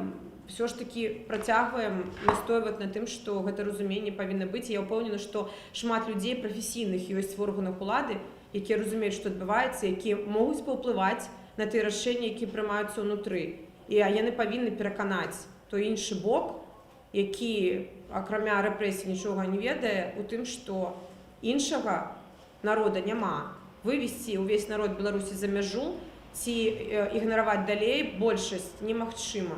все ж таки працягваем настойваць на тым, што гэта разуменне павінна быць. Я ўпэўнена, што шмат людзей прафесійных ёсць в органах улады, якія разумеюць, што адбываецца, якія могуць паўплываць на тыя рашэнні, якія прымаюцца ўнутры. І яны павінны пераканаць той іншы бок, які, акрамя рэпрэсій, нічога не ведае, у тым, што іншага народа няма. Вывесці ўвесь народ Беларусі за мяжу ці ігнараваць далей большасць немагчыма.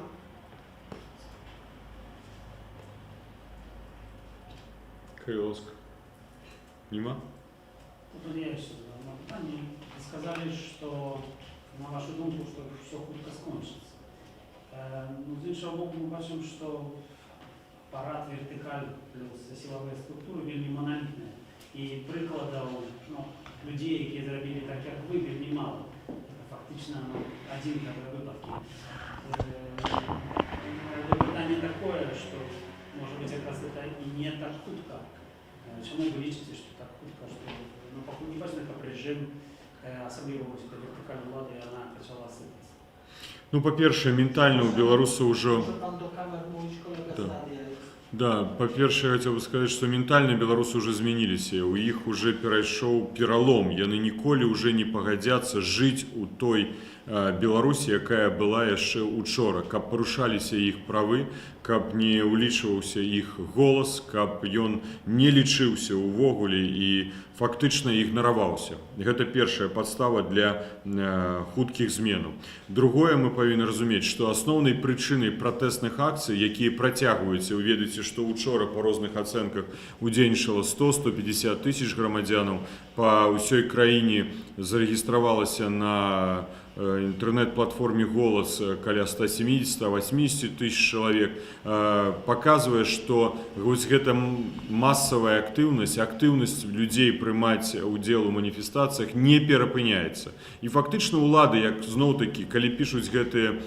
Кириловск. Нема? Тут я еще задал питание. Вы сказали, что, на вашу думку, что все хутко скончится. З іншого боку, ми бачимо, що апарат вертикаль плюс силовые структуры вельми монолитные. И прикладов людей, які зробили так, як ви, вельми мало. Фактично один випадок. Питание такое, что, может быть, как раз это и не так хутко. Чому ви лічите, що так хутко, що поки не бачите, як режим, особливо вертикальної влади, вона почала сипатися? По-перше, ментально у белорусов уже... Там до камер можуть колеги Да, по-перше, я хотел бы сказать, что ментально белорусы уже изменились, у іх уже перайшоў пералом, яны ніколі уже не пагадзяцца жыць у той Беларусі, якая была яшчэ учора, каб парушаліся іх правы, каб не улічваўся іх голас, каб ён не лічыўся ўвогуле і фактычна ігнараваўся. Гэта першая падстава для хуткіх зменаў. Другое, мы павінны разумець, што асноўнай прычынай пратэсных акцый, якія працягваюцца, вы ведаеце, што учора па розных ацэнках удзельнічала 100-150 тысяч грамадзянаў, па ўсёй краіне зарэгістравалася на интернет-платформе «Голос» каля 170-180 тысяч человек, показывае, што гэта массовая актыўнасць людзей прымаць удзел у маніфестацыях не перапыняецца. І фактычна улады, як зноў-такі, калі пішуць гэтыя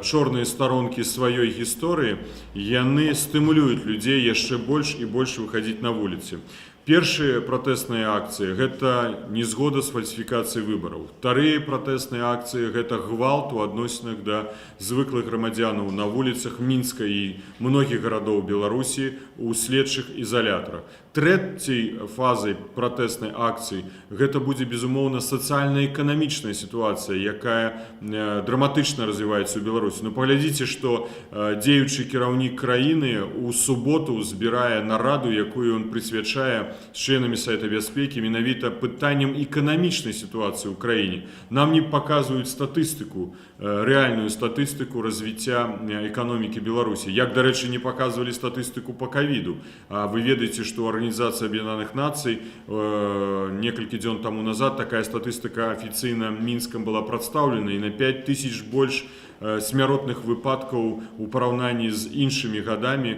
чорныя старонкі сваёй гісторыі, яны стымулююць людзей яшчэ больш і больш выхадзіць на вуліцы. Першыя пратэсныя акцыі – гэта незгода з фальсіфікацыяй выбараў. Вторыя пратэсныя акцыі – гэта гвалт у адносінах да звыклых грамадзянаў на вуліцах Мінска і многіх гарадоў Беларусі у следчых ізалятарах. Трэцяй фазай пратэснай акцыі гэта будзе, безумоўна, сацыяльна-эканамічная сітуацыя, якая драматычна развіваецца ў Беларусі. Паглядзіце, што дзеючы кіраўнік краіны у суботу збірае нараду, якую ён прысвячае з членамі Сайта бяспекі менавіта пытанням эканамічнай сітуацыі ў краіне. Нам не паказваюць статыстыку, рэальную статыстыку развіцця эканомікі Беларусі. Як, дарэчы, не паказвалі статыстыку па ковіду. Вы ведаеце, што Организация Объединенных Наций некалькі дзён таму назад такая статыстыка афіцыйна Мінскам была прадстаўлена, і на 5 тысяч больш смяротных выпадкаў у параўнанні з іншымі гадамі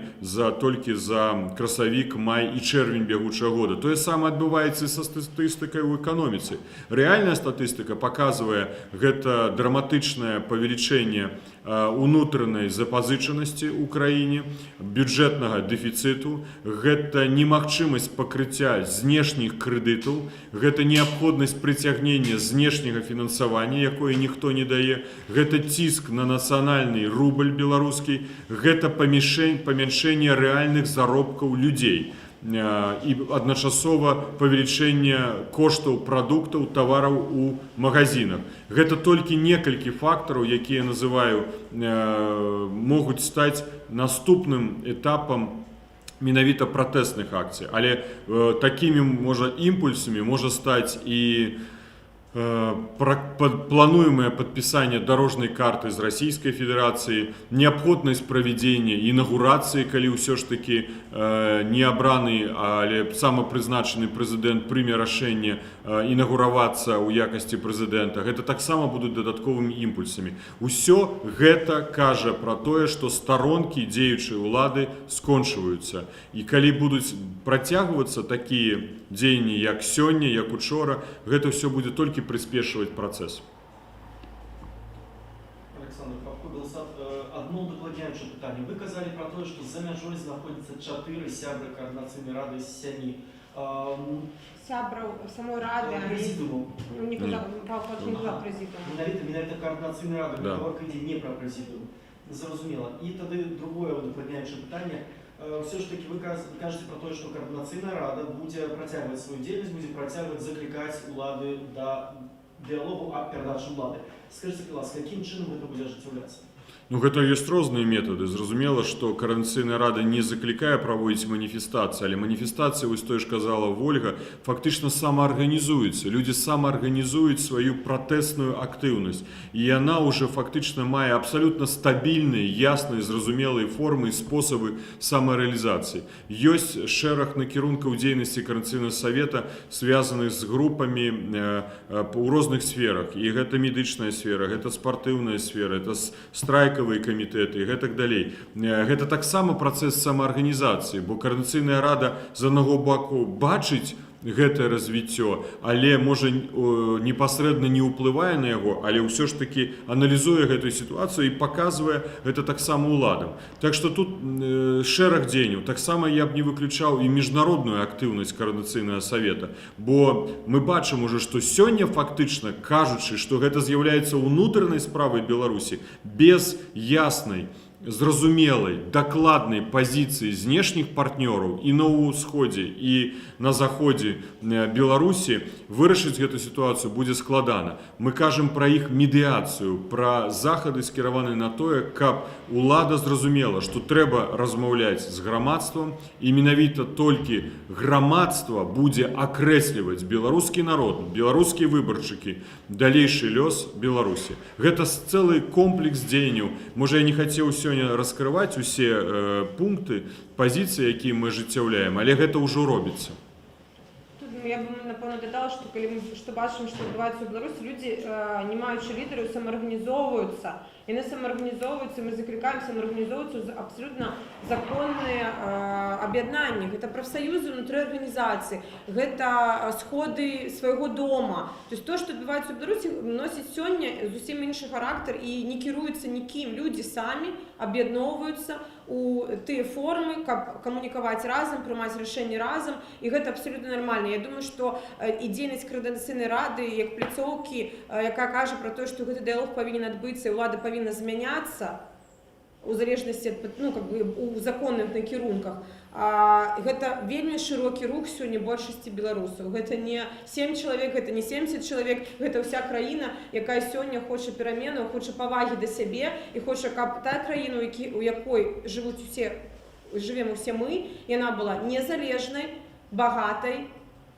толькі за красавік, май і чэрвень бягучага года. Тое самае адбываецца і са статыстыкай у эканоміцы. Рэальная статыстыка паказвае гэта драматычнае павелічэнне унутранай запазычанасці ў краіне, бюджэтнага дэфіцыту, гэта немагчымасць пакрыцця знешніх крэдытаў, гэта неабходнасць прыцягнення знешняга фінансавання, якое ніхто не дае, гэта ціск на нацыянальны рубль беларускі, гэта памяншэнне рэальных заробкаў людзей і адначасова павелічэнне коштаў прадуктаў, тавараў у магазинах. Гэта толькі некалькі фактараў, якія называю, могуць стаць наступным этапам менавіта пратэсных акцый. Але такімі імпульсамі можа стаць і плануемое подписание дорожной карты з Российской Федерации, необходимость проведения инаугурации, калі ўсё ж таки не абраны, але самапрызначаны прэзідэнт прыме рашэнне інаугуравацца ў якасці прэзідэнта. Гэта таксама будуць дадатковымі імпульсамі. Усё гэта кажа пра тое, што старонкі дзеючай улады скончваюцца. І калі будуць працягвацца такія дзеянні, як сёння, як учора, гэта ўсё будзе толькі приспешивать процесс. Александр Павко, Белсат, одно докладняюче питання. Ви казали про те, що за межою знаходяться 4 сябри координаційної ради з 7. Сябров самой рады, Президиуму. не казав, Павло не казав президиуму. Мінавіта координаційна рада, Да. говорка йде не про президиум. Зрозуміло. І тоді друге докладняюче питання. Все ж таки ви кажете про те, що координаційна рада буде протягувати свою діяльність, буде протягувати, закликати влади до діалогу о передачі влади. Скажіть, будь ласка, яким чином це буде ажыццяўляцца? Ну, гэта ёсць розныя метады. Зразумела, што Координацыйная рада не заклікае праводзіць маніфестацыі, але маніфестацыі, вось той ж казала Вольга, фактычна самаарганізуецца. Людзі самаарганізуюць сваю пратэсную актыўнасць. І яна ўжо фактычна мае абсалютна стабільныя, ясныя, зразумелыя формы і спосабы самарэалізацыі. Ёсць шэраг накірункаў дзейнасці Координацыйнага савета, звязаных з групамі ў розных сферах. І гэта медычная сфера, гэта спартыўная сфера, гэта страйкавыя камітэты і гэтак далей. Гэта таксама працэс самаарганізацыі, бо Координацыйная рада з аднаго боку бачыць гэтае развіццё, але можа непасрэдна не ўплывае на яго, але ўсё ж таки аналізуе гэтую сітуацыю і паказвае гэта таксама ўладам. Так што тут шэраг дзеянняў. Таксама я б не выключаў і міжнародную актыўнасць Координацыйнага савета, бо мы бачым уже, што сёння фактычна, кажучы, што гэта з'яўляецца ўнутранай справай Беларусі, без яснай, зразумелай, дакладнай пазіцыі знешніх партнёраў і на ўсходзе, і на заходзе Беларусі, вырашыць гэту сітуацыю будзе складана. Мы кажам пра іх медыяцыю, пра захады, скіраваныя на тое, каб улада зразумела, што трэба размаўляць з грамадствам, і менавіта толькі грамадства будзе акрэсліваць беларускі народ, беларускія выбаршчыкі, далейшы лёс Беларусі. Гэта цэлы комплекс дзеянняў. Можа, я не хацеў сёння раскрываць усе пункты, пазіцыі, якія мы ажыццяўляем, але гэта ўжо робіцца. Я б, напевно, додала, що коли ми бачимо, що відбувається у Білорусі, люди, не маючи лідерів, самоорганізовуються. І не самоорганізовуються, ми закликаємо самоорганізовуватися абсолютно законне об'єднання. Це профсоюзи внутрі організації, це сходи свого дома. Тобто те, що відбувається у Білорусі, носить сьогодні зовсім інший характер і не керуються ніким. Люди самі об'єдновуються у ті форми, як комунікувати разом, приймати рішення разом, і це абсолютно нормально. Я думаю, що і діяльність Координаційної ради, як пляцоўкі, яка каже про те, що цей діалог повинен відбутися, і влада повинна змяняться у залежності від, у законних накірунках. Гэта вельмі широкі рух сёння большасці беларусаў. Гэта не 7 чалавек, гэта не 70 чалавек, гэта ўся краіна, якая сёння хоча пераменаў, хоча павагі да сябе і хоча, каб та краіна, у якой жывем усе мы, яна была незалежнай, багатай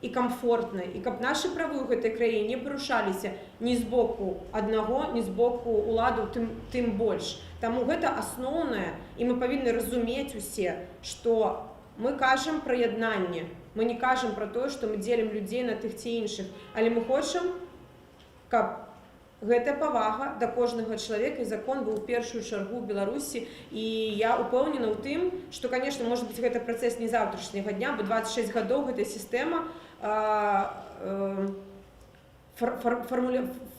і комфортнай. І каб нашы правы ў гэтай краіне не парушаліся ні з боку аднаго, ні з боку уладу, тым больш. Таму гэта асноўнае, і мы павінны разумець усе, што мы кажам пра яднанне, мы не кажам пра тое, што мы дзелім людзей на тых ці іншых, але мы хочам, каб Гэта павага да кожнага чалавека, і закон быў у першую чаргу ў Беларусі. І я упэўнена ў тым, што, конечно, можа быць, гэта працэс не заўтрашняга дня, бо 26 гадоў гэтая сістэма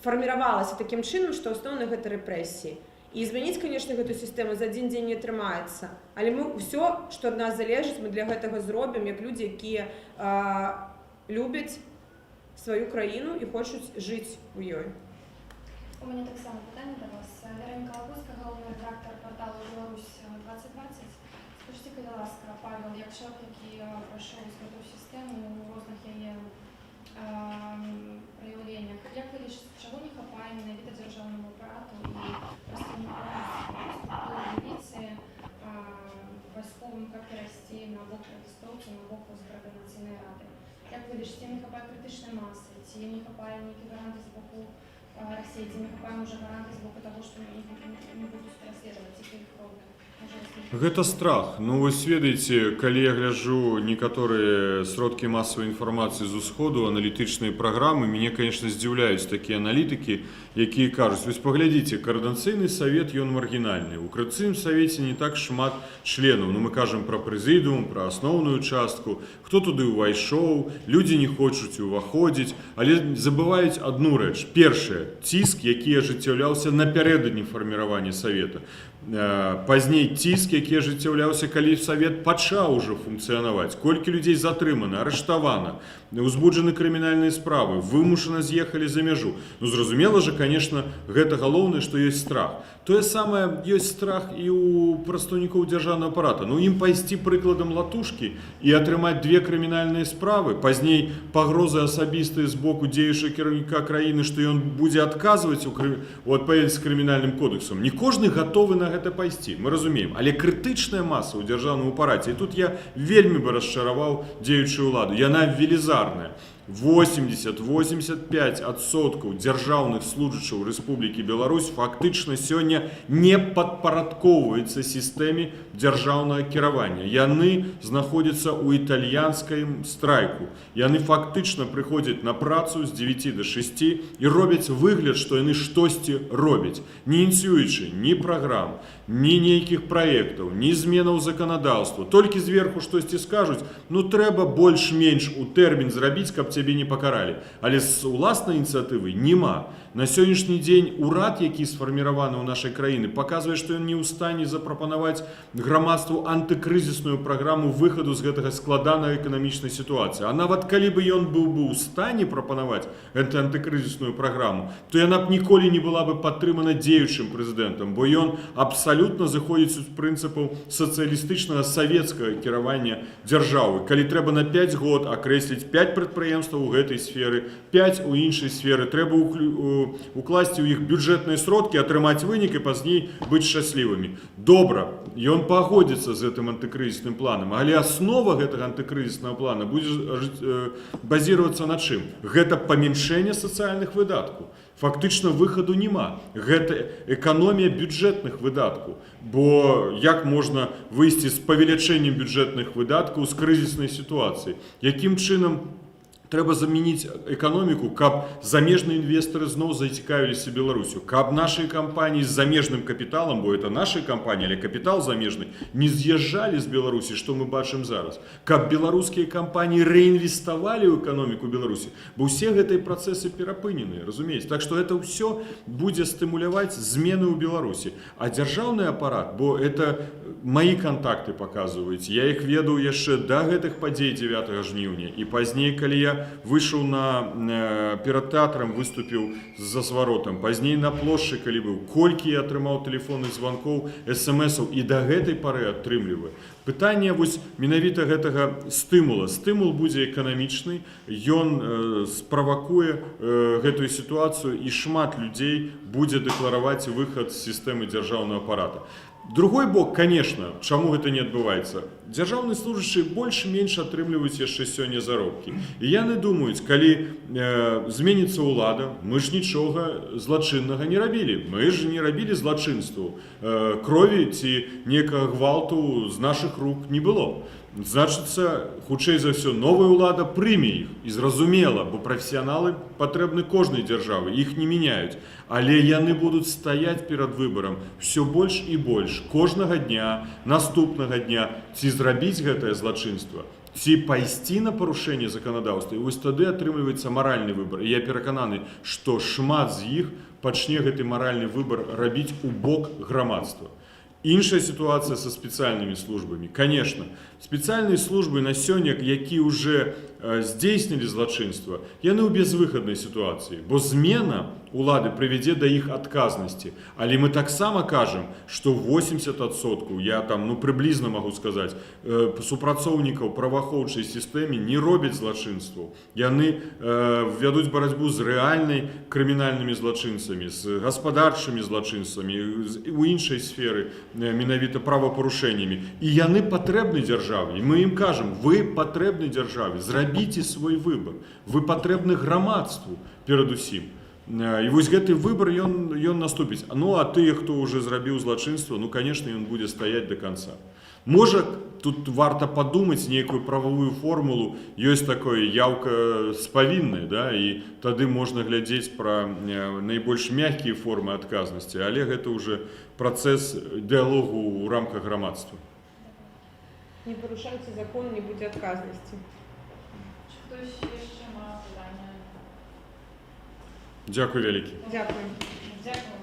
фарміравалася такім чынам, што асноўна гэта рэпрэсіі. І змяніць, конечно, гэту сістэму за адзін дзень не атрымаецца. Але мы ўсё, што ад нас залежыць, мы для гэтага зробім, як людзі, якія любяць сваю краіну і хочуць жыць у ёй. У мене так само питання до вас. Вероніка Лабузька, головний редактор порталу «Білорусь-2020». Скажіть, будь ласка, Павел, як чоловік, який пройшов цю систему у різних її проявленнях, як ви рішите, чого не хапає на від державному апарату і представникам структури міліції, військовим, як перейти на бок протестовців, на бок Координаційної ради? Як ви рішите, не хапає критичної маси, ці не хапає ніякі гаранти з боку России, не хапаем уже гаранты з боку того, што не будуць пераследаваць іх роўных. Гэта страх. Ну, вось ведаеце, калі я гляджу некаторыя сродкі масавай інфармацыі з усходу, аналітычныя праграмы, мяне, конечно, здзіўляюць такія аналітыкі, якія кажуць, вось паглядзіце, Координацыйны савет, ён маргінальны. У Координацыйным савеце не так шмат членаў. Ну, мы кажам пра прэзідыум, пра асноўную частку, хто туды ўвайшоў, людзі не хочуць уваходзіць, але забываюць адну рэч. Першае, ціск, які ажыццяўляўся напярэдадні фарміравання савета. Пазней ціск, які ажыццяўляўся, калі савет пачаў ужо функцыянаваць. Колькі людзей затрымана, арыштавана, узбуджаны крымінальныя справы, вымушана з'ехалі за мяжу. Ну, зразумела же, конечно, гэта галоўнае, што ёсць страх. Тое самае ёсць страх і у прадстаўнікоў дзяржаўнага апарата. Ну, ім пайсці прыкладам латушкі і атрымаць 2 крымінальныя справы, пазней пагрозы асабістыя з боку дзеючага кіраўніка краіны, што ён будзе адказваць у адпаведнасці з крымінальным кодексам. Не кожны гатовы на гэта пайсці, мы разумеем, але крытычная маса ў дзяржаўным апараце, і тут я вельмі бы расчараваў дзеючую ўладу, яна велізарная. 80-85% дзяржаўных служачаў Рэспублікі Беларусь фактычна сёння не падпарадкоўваюцца сістэме дзяржаўнага кіравання. Яны знаходзяцца ў італьянскім страйку. Яны фактычна прыходзяць на працу з 9 до 6 і робяць выгляд, што яны штосьці робяць, не ініцыюючы ні праграм, ні нейкіх праектаў, ні зменаў заканадаўства. Толькі зверху штосьці скажуць, ну трэба больш-менш у тэрмін зрабіць, каб цябе не пакаралі. Але з уласнай ініцыятывы няма. На сённяшні дзень урад, які сфарміраваны ў нашай краіны, паказвае, што ён не ў стане запрапанаваць грамадству антыкрызісную праграму выхаду з гэтага складанай эканамічнай сітуацыі. А нават калі бы ён быў бы ў стане прапанаваць гэту антыкрызісную праграму, то яна б ніколі не была бы падтрымана дзеючым прэзідэнтам, бо ён абсалютна заходзіць з прынцыпаў сацыялістычнага савецкага кіравання дзяржавы. Калі трэба на 5 год акрэсліць 5 прадпрыемстваў у гэтай сферы, 5 у іншай сферы, трэба укласці ў іх бюджэтныя сродкі, атрымаць вынік і пазней быць шчаслівымі. Добра, ён пагодзіцца з гэтым антыкрызісным планам, але аснова гэтага антыкрызіснага плана будзе базіравацца на чым? Гэта памяншэнне сацыяльных выдаткаў. Фактычна выхаду няма. Гэта эканомія бюджэтных выдаткаў. Бо як можна выйсці з павелічэннем бюджэтных выдаткаў з крызіснай сітуацыі? Якім чынам трэба замяніць эканоміку, каб замежныя інвестары зноў зацікавіліся Беларусю, каб нашыя кампаніі з замежным капіталам, бо это нашыя кампаніі, але капітал замежны, не з'язджалі з Беларусі, што мы бачым зараз, каб беларускія кампаніі рэінвеставалі ў эканоміку Беларусі, бо ўсе гэтыя працэсы перапыненыя, разумееце? Так што это ўсё будзе стымуляваць змены ў Беларусі. А дзяржаўны апарат, бо это мои контакты паказваюць, я іх ведаў яшчэ да гэтых падзей 9 жніўня, і пазней, калі я выйшаў перад тэатрам, выступіў за сваротам, пазней на плошчы, калі быў, колькі я атрымаў тэлефонных званкоў, смс-аў і да гэтай пары атрымліваю. Пытанне вось менавіта гэтага стымула. Стымул будзе эканамічны, ён справакуе гэтую сітуацыю і шмат людзей будзе дэклараваць выхад з сістэмы дзяржаўнага апарата. Другой бок, конечно, чаму гэта не адбываецца? Дзяржаўныя служачыя больш-менш атрымліваюць яшчэ сёння заробкі. І яны думаюць, калі зменіцца ўлада, мы ж нічога злачыннага не рабілі. Мы ж не рабілі злачынству. Крові ці некага гвалту з нашых рук не было. Значыцца, хутчэй за ўсё, новая ўлада прыме іх. І зразумела, бо прафесіяналы патрэбны кожнай дзяржавы, іх не мяняюць. Але яны будуць стаяць перад выбарам ўсё больш і больш. Кожнага дня, наступнага дня, ці зрабіць гэтае злачынства, ці пайсці на парушэнне заканадаўства. І вось тады атрымліваецца маральны выбар. І я перакананы, што шмат з іх пачне гэты маральны выбар рабіць у бок грамадства. Іншая сітуацыя са спецыяльнымі службамі. Канешне, спецыяльныя службы на сёння, які ўжо здзейснілі злачынства, яны ў безвыхаднай сітуацыі, бо змена улады прывядзе да іх адказнасці. Але мы таксама кажам, што 80%, я там прыблізна магу сказаць, супрацоўнікаў праваахоўчай сістэме не робяць злачынстваў. Яны вядуць барацьбу з рэальнай крымінальнымі злачынцамі, з гаспадарчымі злачынствамі, у іншай сферы, менавіта правапарушэннямі. І яны патрэбны дзяржаве. І мы ім кажам, вы патрэбны дзяржаве, зрабіце свой выбар, вы патрэбны грамадству перадусім. І вось гэты выбар ён наступіць. Ну а тыя, хто ўжо зрабіў злачынства, конечно, ён будзе стаяць до конца. Можа, тут варта падумаць нейкую прававую формулу, ёсць такое яўка спавінная, да, і тады можна глядзець пра найбольш мяккія формы адказнасці, але гэта ўжо працэс дыялогу ў рамках грамадства. Не парушайце закон, не будзе адказнасці. Хтось ще має питання? Дякую вялікі. Дякую. Дякую.